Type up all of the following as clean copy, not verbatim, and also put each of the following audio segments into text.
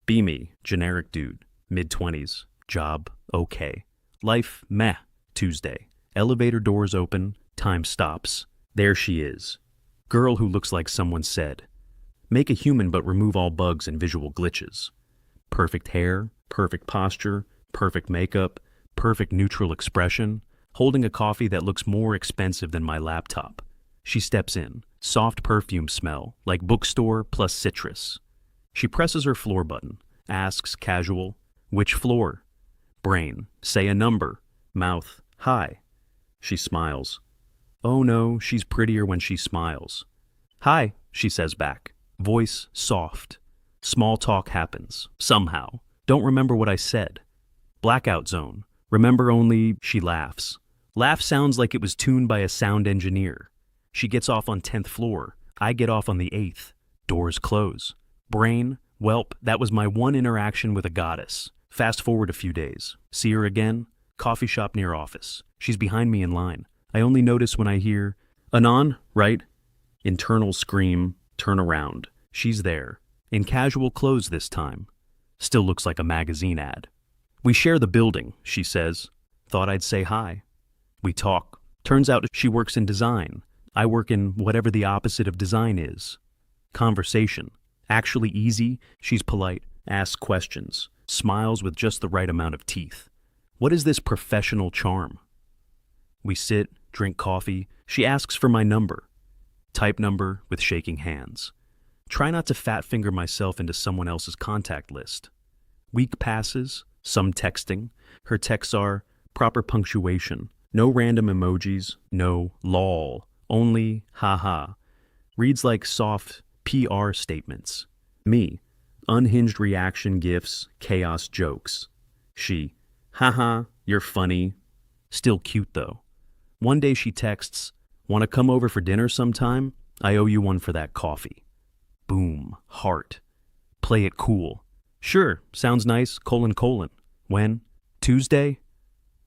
Be me, generic dude, mid-20s, job, okay. Life, meh, Tuesday. Elevator doors open, time stops. There she is. Girl who looks like someone said, make a human but remove all bugs and visual glitches. Perfect hair, perfect posture, perfect makeup, perfect neutral expression, holding a coffee that looks more expensive than my laptop. She steps in, soft perfume smell, like bookstore plus citrus. She presses her floor button, asks casual, which floor? Brain, say a number. Mouth, hi. She smiles. Oh no, she's prettier when she smiles. Hi, she says back. Voice soft. Small talk happens, somehow. Don't remember what I said. Blackout zone. Remember only, she laughs. Laugh sounds like it was tuned by a sound engineer. She gets off on 10th floor. I get off on the 8th. Doors close. Brain, welp, that was my one interaction with a goddess. Fast forward a few days. See her again? Coffee shop near office. She's behind me in line. I only notice when I hear, Anon, right? Internal scream, turn around. She's there. In casual clothes this time. Still looks like a magazine ad. We share the building, she says. Thought I'd say hi. We talk. Turns out she works in design. I work in whatever the opposite of design is. Conversation. Actually easy, she's polite, asks questions, smiles with just the right amount of teeth. What is this professional charm? We sit, drink coffee. She asks for my number. Type number with shaking hands. Try not to fat finger myself into someone else's contact list. Week passes, some texting. Her texts are proper punctuation, no random emojis, no lol, only haha. Reads like soft PR statements. Me, unhinged reaction gifs, chaos jokes. She, haha, you're funny. Still cute though. One day she texts, wanna come over for dinner sometime? I owe you one for that coffee. Boom, heart. Play it cool. Sure, sounds nice, : When? Tuesday?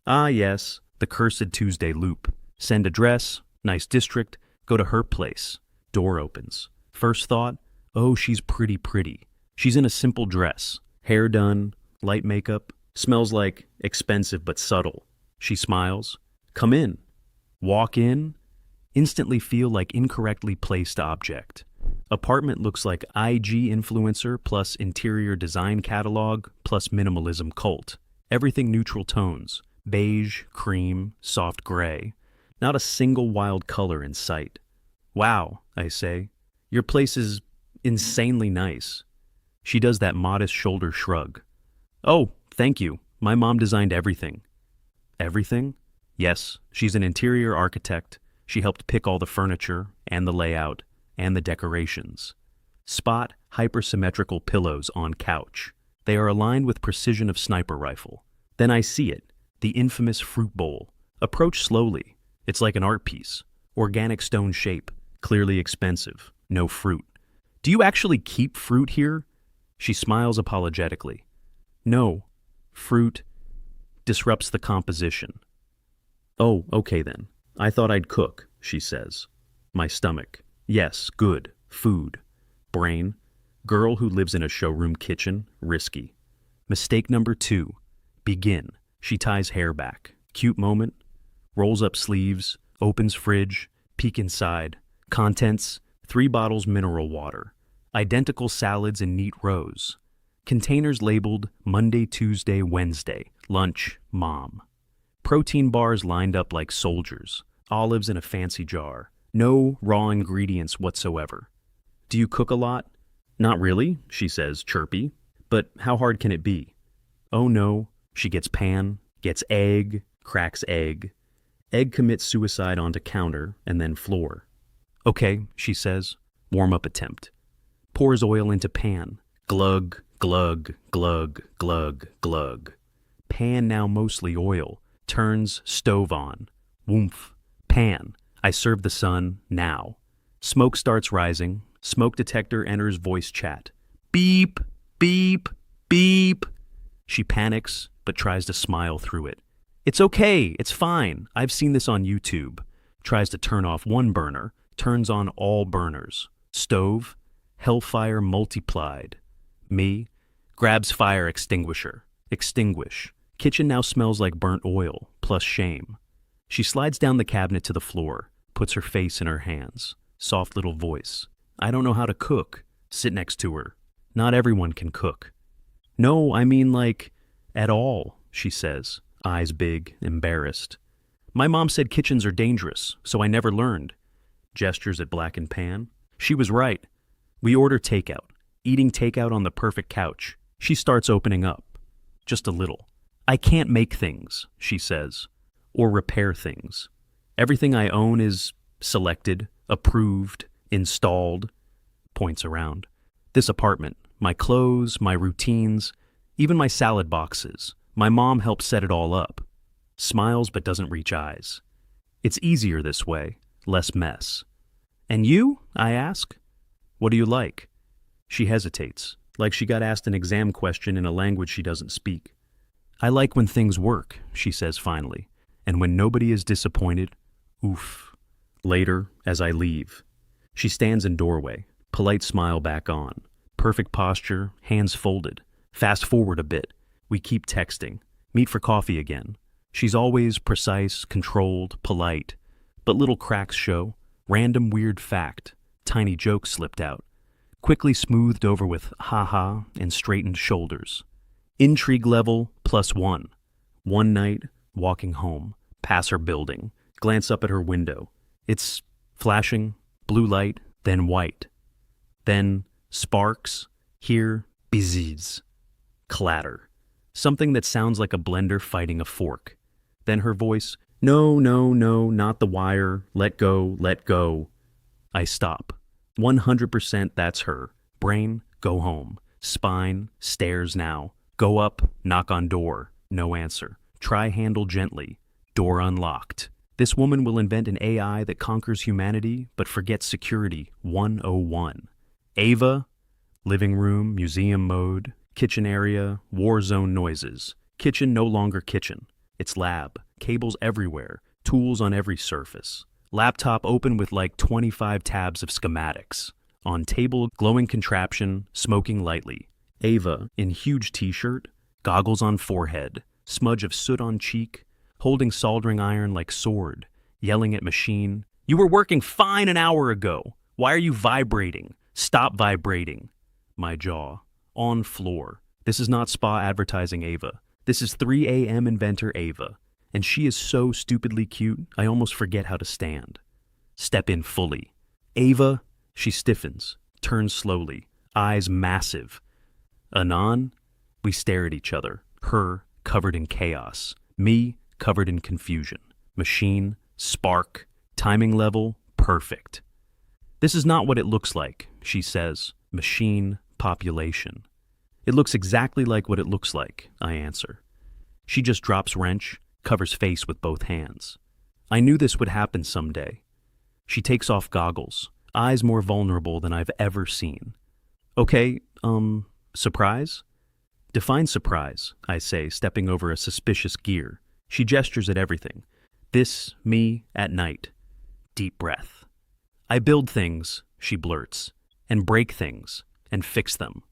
Ah yes, the cursed Tuesday loop. Send address, nice district, go to her place. Door opens. First thought, oh, she's pretty. She's in a simple dress, hair done, light makeup, smells like expensive but subtle. She smiles. Come in. Walk in. Instantly feel like incorrectly placed object. Apartment looks like IG influencer plus interior design catalog plus minimalism cult. Everything neutral tones. Beige, cream, soft gray. Not a single wild color in sight. Wow, I say. Your place is insanely nice. She does that modest shoulder shrug. Oh, thank you. My mom designed everything. Everything? Yes, she's an interior architect. She helped pick all the furniture and the layout and the decorations. Spot hypersymmetrical pillows on couch. They are aligned with precision of sniper rifle. Then I see it, the infamous fruit bowl. Approach slowly. It's like an art piece. Organic stone shape, clearly expensive, no fruit. Do you actually keep fruit here? She smiles apologetically. No, fruit disrupts the composition. Oh, okay then. I thought I'd cook, she says. My stomach. Yes, good. Food. Brain. Girl who lives in a showroom kitchen. Risky. Mistake number 2. Begin. She ties hair back. Cute moment. Rolls up sleeves. Opens fridge. Peek inside. Contents. 3 bottles mineral water. Identical salads in neat rows. Containers labeled Monday, Tuesday, Wednesday. Lunch, mom. Protein bars lined up like soldiers. Olives in a fancy jar. No raw ingredients whatsoever. Do you cook a lot? Not really, she says, chirpy. But how hard can it be? Oh no. She gets pan, gets egg, cracks egg. Egg commits suicide onto counter and then floor. Okay, she says. Warm-up attempt. Pours oil into pan. Glug, glug, glug, glug, glug. Pan now mostly oil. Turns stove on. Woomph. Pan. I serve the sun now. Smoke starts rising. Smoke detector enters voice chat. Beep, beep, beep. She panics, but tries to smile through it. It's okay, it's fine. I've seen this on YouTube. Tries to turn off one burner, turns on all burners. Stove, hellfire multiplied. Me, Grabs fire extinguisher. Extinguish. Kitchen now smells like burnt oil, plus shame. She slides down the cabinet to the floor, puts her face in her hands. Soft little voice. I don't know how to cook. Sit next to her. Not everyone can cook. No, I mean like, at all, she says, eyes big, embarrassed. My mom said kitchens are dangerous, so I never learned. Gestures at blackened pan. She was right. We order takeout. Eating takeout on the perfect couch. She starts opening up. Just a little. I can't make things, she says, or repair things. Everything I own is selected, approved, installed. Points around. This apartment, my clothes, my routines, even my salad boxes. My mom helped set it all up. Smiles but doesn't reach eyes. It's easier this way, less mess. And you? I ask. What do you like? She hesitates, like she got asked an exam question in a language she doesn't speak. I like when things work, she says finally, and when nobody is disappointed. Oof. Later, as I leave. She stands in doorway, polite smile back on. Perfect posture, hands folded. Fast forward a bit. We keep texting. Meet for coffee again. She's always precise, controlled, polite. But little cracks show. Random weird fact. Tiny joke slipped out. Quickly smoothed over with ha-ha and straightened shoulders. Intrigue level +1. One night, walking home, pass her building, glance up at her window. It's flashing, blue light, then white. Then sparks, here, bzzz. Clatter. Something that sounds like a blender fighting a fork. Then her voice, no, no, no, not the wire, let go, let go. I stop. 100% that's her. Brain, go home. Spine, stairs now. Go up, knock on door. No answer. Try handle gently. Door unlocked. This woman will invent an AI that conquers humanity but forgets security 101. Ava, living room, museum mode, kitchen area, war zone noises. Kitchen no longer kitchen. It's lab. Cables everywhere. Tools on every surface. Laptop open with like 25 tabs of schematics. On table, glowing contraption, smoking lightly. Ava, in huge t-shirt, goggles on forehead, smudge of soot on cheek, holding soldering iron like sword, yelling at machine. You were working fine an hour ago. Why are you vibrating? Stop vibrating. My jaw. On floor. This is not spa advertising Ava. This is 3 a.m. inventor Ava. And she is so stupidly cute, I almost forget how to stand. Step in fully. Ava, she stiffens, turns slowly, eyes massive. Anon, we stare at each other, her covered in chaos, me covered in confusion. Machine, spark, timing level, perfect. This is not what it looks like, she says. Machine, population. It looks exactly like what it looks like, I answer. She just drops wrench, covers face with both hands. I knew this would happen someday. She takes off goggles, eyes more vulnerable than I've ever seen. Okay, surprise? Define surprise, I say, stepping over a suspicious gear. She gestures at everything. This, me, at night. Deep breath. I build things, she blurts, and break things, and fix them,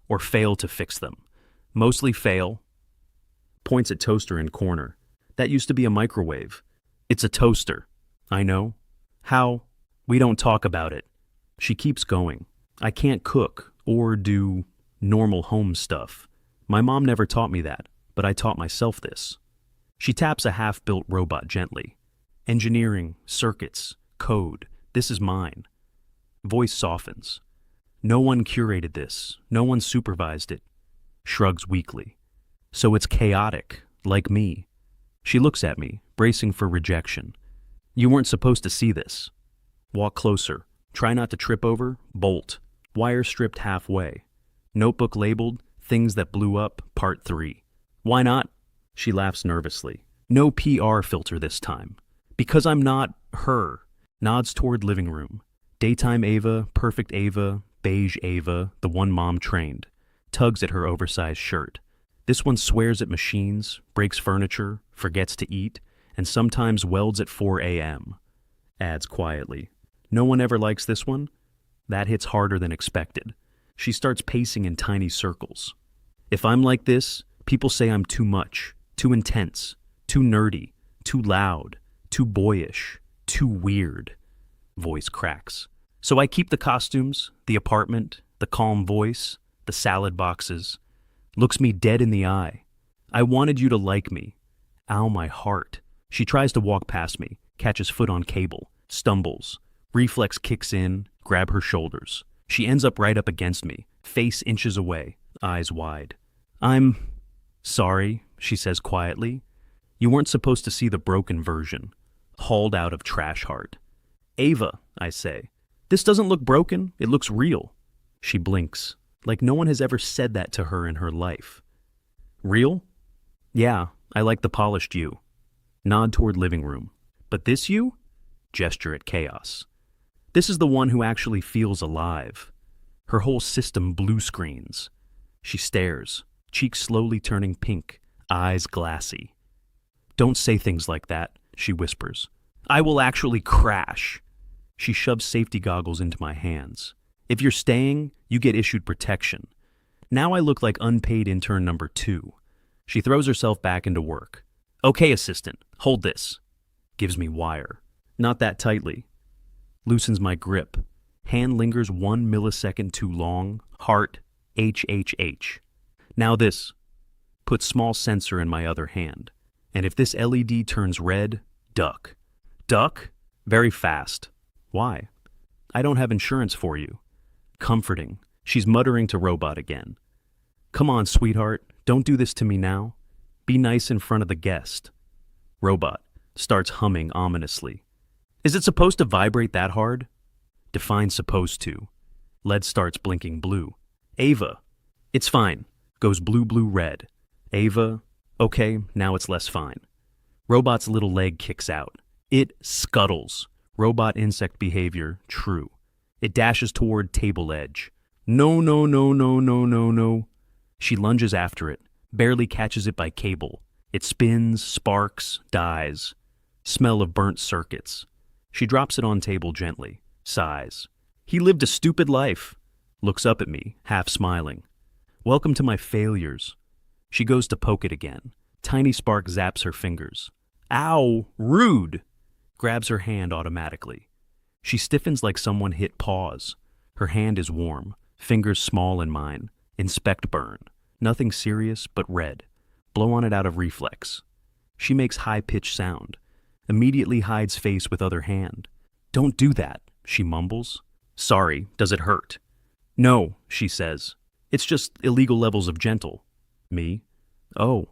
or fail to fix them. Mostly fail. Points at toaster in corner. That used to be a microwave. It's a toaster. I know. How? We don't talk about it. She keeps going. I can't cook or do normal home stuff. My mom never taught me that, but I taught myself this. She taps a half-built robot gently. Engineering, circuits, code. This is mine. Voice softens. No one curated this. No one supervised it. Shrugs weakly. So it's chaotic, like me. She looks at me, bracing for rejection. You weren't supposed to see this. Walk closer. Try not to trip over. Bolt. Wire stripped halfway. Notebook labeled, Things That Blew Up, Part 3. Why not? She laughs nervously. No PR filter this time. Because I'm not her. Nods toward living room. Daytime Ava, perfect Ava, beige Ava, the one mom trained. Tugs at her oversized shirt. This one swears at machines, breaks furniture, forgets to eat, and sometimes welds at 4 a.m. Adds quietly. No one ever likes this one? That hits harder than expected. She starts pacing in tiny circles. If I'm like this, people say I'm too much, too intense, too nerdy, too loud, too boyish, too weird. Voice cracks. So I keep the costumes, the apartment, the calm voice, the salad boxes. Looks me dead in the eye. I wanted you to like me. Ow, my heart. She tries to walk past me, catches foot on cable, stumbles. Reflex kicks in, grab her shoulders. She ends up right up against me, face inches away, eyes wide. I'm sorry, she says quietly. You weren't supposed to see the broken version. Hauled out of trash heart. Ava, I say. This doesn't look broken, it looks real. She blinks, like no one has ever said that to her in her life. Real? Yeah, I like the polished you. Nod toward living room. But this you? Gesture at chaos. This is the one who actually feels alive. Her whole system blue screens. She stares, cheeks slowly turning pink, eyes glassy. Don't say things like that, she whispers. I will actually crash. She shoves safety goggles into my hands. If you're staying, you get issued protection. Now I look like unpaid intern number 2. She throws herself back into work. Okay, assistant, hold this. Gives me wire. Not that tightly. Loosens my grip. Hand lingers 1 millisecond too long. Heart, HHH. Now this. Put small sensor in my other hand. And if this LED turns red, duck. Duck? Very fast. Why? I don't have insurance for you. Comforting. She's muttering to Robot again. Come on, sweetheart. Don't do this to me now. Be nice in front of the guest. Robot starts humming ominously. Is it supposed to vibrate that hard? Define supposed to. LED starts blinking blue. Ava. It's fine. Goes blue, blue, red. Ava. Okay, now it's less fine. Robot's little leg kicks out. It scuttles. Robot insect behavior, true. It dashes toward table edge. No, no, no, no, no, no, no. She lunges after it, barely catches it by cable. It spins, sparks, dies. Smell of burnt circuits. She drops it on table gently, sighs. He lived a stupid life. Looks up at me, half smiling. Welcome to my failures. She goes to poke it again. Tiny spark zaps her fingers. Ow, rude! Grabs her hand automatically. She stiffens like someone hit pause. Her hand is warm, fingers small in mine. Inspect burn. Nothing serious, but red. Blow on it out of reflex. She makes high-pitched sound. Immediately hides face with other hand. Don't do that, she mumbles. Sorry, does it hurt? No, she says. It's just illegal levels of gentle. Me? Oh.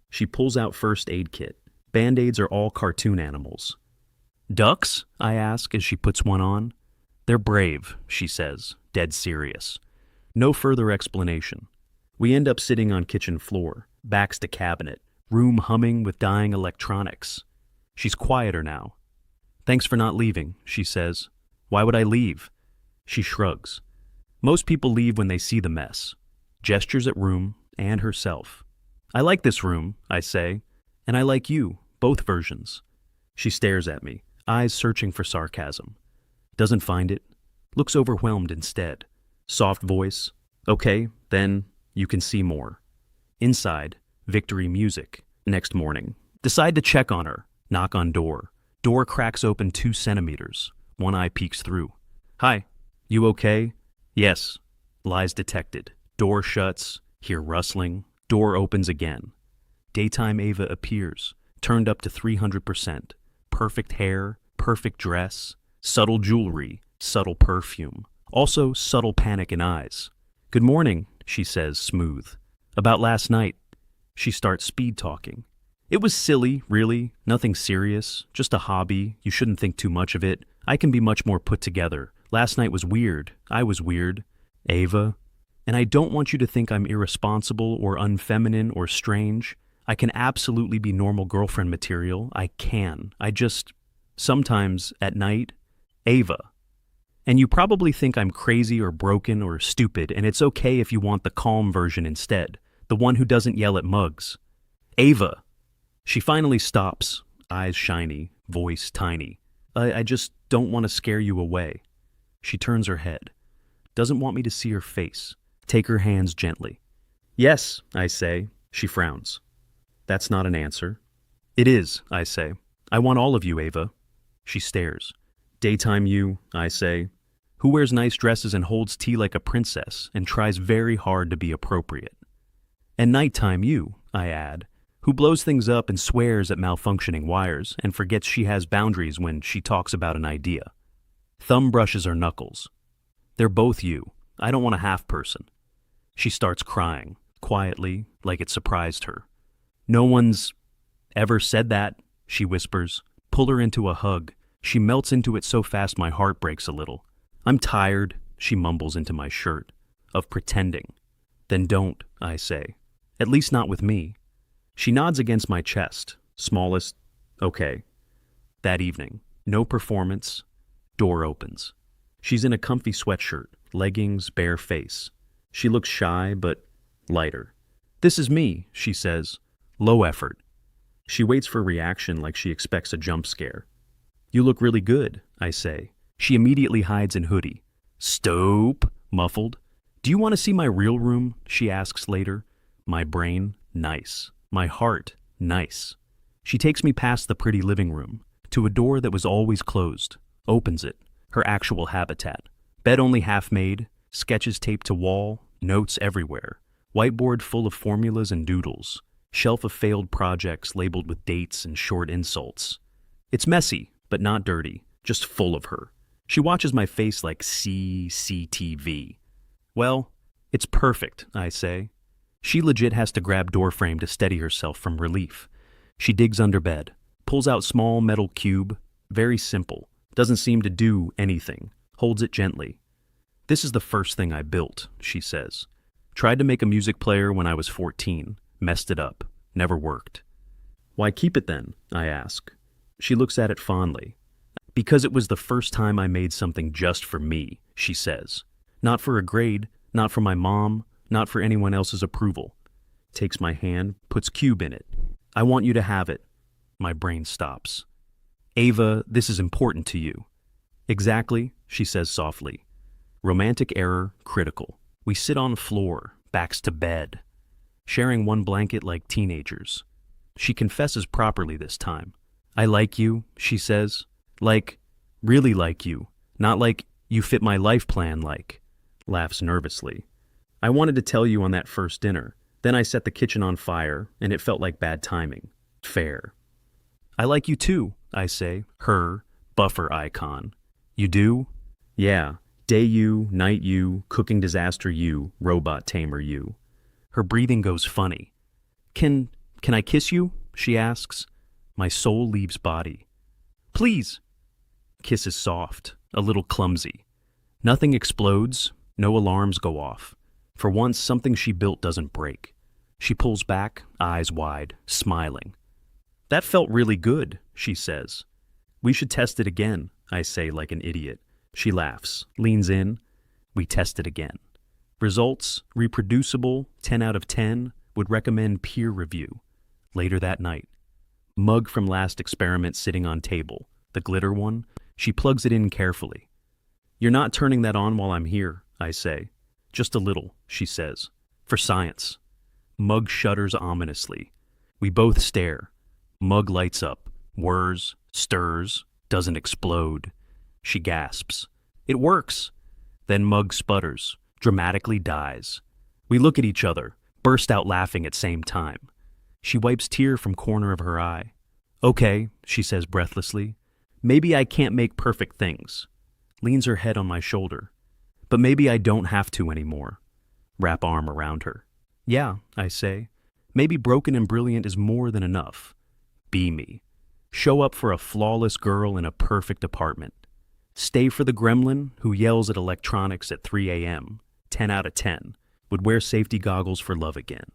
She pulls out first aid kit. Band-aids are all cartoon animals. Ducks? I ask as she puts one on. They're brave, she says, dead serious. No further explanation. We end up sitting on kitchen floor, backs to cabinet, room humming with dying electronics. She's quieter now. Thanks for not leaving, she says. Why would I leave? She shrugs. Most people leave when they see the mess. Gestures at room and herself. I like this room, I say, and I like you, both versions. She stares at me, eyes searching for sarcasm. Doesn't find it. Looks overwhelmed instead. Soft voice. Okay, then you can see more. Inside, victory music. Next morning. Decide to check on her. Knock on door. Door cracks open 2 centimeters. One eye peeks through. Hi. You okay? Yes. Lies detected. Door shuts. Hear rustling. Door opens again. Daytime Ava appears. Turned up to 300%. Perfect hair. Perfect dress. Subtle jewelry. Subtle perfume. Also subtle panic in eyes. Good morning, she says, smooth. About last night. She starts speed talking. It was silly, really. Nothing serious. Just a hobby. You shouldn't think too much of it. I can be much more put together. Last night was weird. I was weird. Ava. And I don't want you to think I'm irresponsible or unfeminine or strange. I can absolutely be normal girlfriend material. I can. I just... Sometimes, at night... Ava. And you probably think I'm crazy or broken or stupid, and it's okay if you want the calm version instead. The one who doesn't yell at mugs. Ava. She finally stops, eyes shiny, voice tiny. I just don't want to scare you away. She turns her head. Doesn't want me to see her face. Take her hands gently. Yes, I say. She frowns. That's not an answer. It is, I say. I want all of you, Ava. She stares. Daytime you, I say. Who wears nice dresses and holds tea like a princess and tries very hard to be appropriate. And nighttime you, I add, who blows things up and swears at malfunctioning wires and forgets she has boundaries when she talks about an idea. Thumb brushes her knuckles. They're both you. I don't want a half person. She starts crying, quietly, like it surprised her. No one's ever said that, she whispers. Pull her into a hug. She melts into it so fast my heart breaks a little. I'm tired, she mumbles into my shirt, of pretending. Then don't, I say. At least not with me. She nods against my chest. Smallest, okay. That evening, no performance. Door opens. She's in a comfy sweatshirt, leggings, bare face. She looks shy, but lighter. This is me, she says. Low effort. She waits for reaction like she expects a jump scare. You look really good, I say. She immediately hides in hoodie. Stope, muffled. Do you want to see my real room? She asks later. My brain, nice. My heart, nice. She takes me past the pretty living room, to a door that was always closed, opens it, her actual habitat. Bed only half made, sketches taped to wall, notes everywhere, whiteboard full of formulas and doodles, shelf of failed projects labeled with dates and short insults. It's messy, but not dirty, just full of her. She watches my face like CCTV. Well, it's perfect, I say. She legit has to grab doorframe to steady herself from relief. She digs under bed, pulls out small metal cube, very simple, doesn't seem to do anything, holds it gently. This is the first thing I built, she says. Tried to make a music player when I was 14, messed it up, never worked. Why keep it then? I ask. She looks at it fondly. Because it was the first time I made something just for me, she says. Not for a grade, not for my mom, not for anyone else's approval. Takes my hand, puts cube in it. I want you to have it. My brain stops. Ava, this is important to you. Exactly, she says softly. Romantic error, critical. We sit on floor, backs to bed, sharing one blanket like teenagers. She confesses properly this time. I like you, she says. Like, really like you. Not like you fit my life plan like. Laughs nervously. I wanted to tell you on that first dinner. Then I set the kitchen on fire, and it felt like bad timing. Fair. I like you too, I say, her, buffer icon. You do? Yeah. Day you, night you, cooking disaster you, robot tamer you. Her breathing goes funny. Can I kiss you? She asks. My soul leaves body. Please. Kiss is soft, a little clumsy. Nothing explodes, no alarms go off. For once, something she built doesn't break. She pulls back, eyes wide, smiling. That felt really good, she says. We should test it again, I say like an idiot. She laughs, leans in. We test it again. Results, reproducible, 10 out of 10, would recommend peer review. Later that night. Mug from last experiment sitting on table, the glitter one. She plugs it in carefully. You're not turning that on while I'm here, I say. Just a little, she says. For science. Mug shudders ominously. We both stare. Mug lights up, whirs, stirs, doesn't explode. She gasps. It works. Then Mug sputters, dramatically dies. We look at each other, burst out laughing at same time. She wipes tear from corner of her eye. Okay, she says breathlessly. Maybe I can't make perfect things. Leans her head on my shoulder. But maybe I don't have to anymore. Wrap arm around her. Yeah, I say. Maybe broken and brilliant is more than enough. Be me. Show up for a flawless girl in a perfect apartment. Stay for the gremlin who yells at electronics at 3 a.m., 10 out of 10, would wear safety goggles for love again.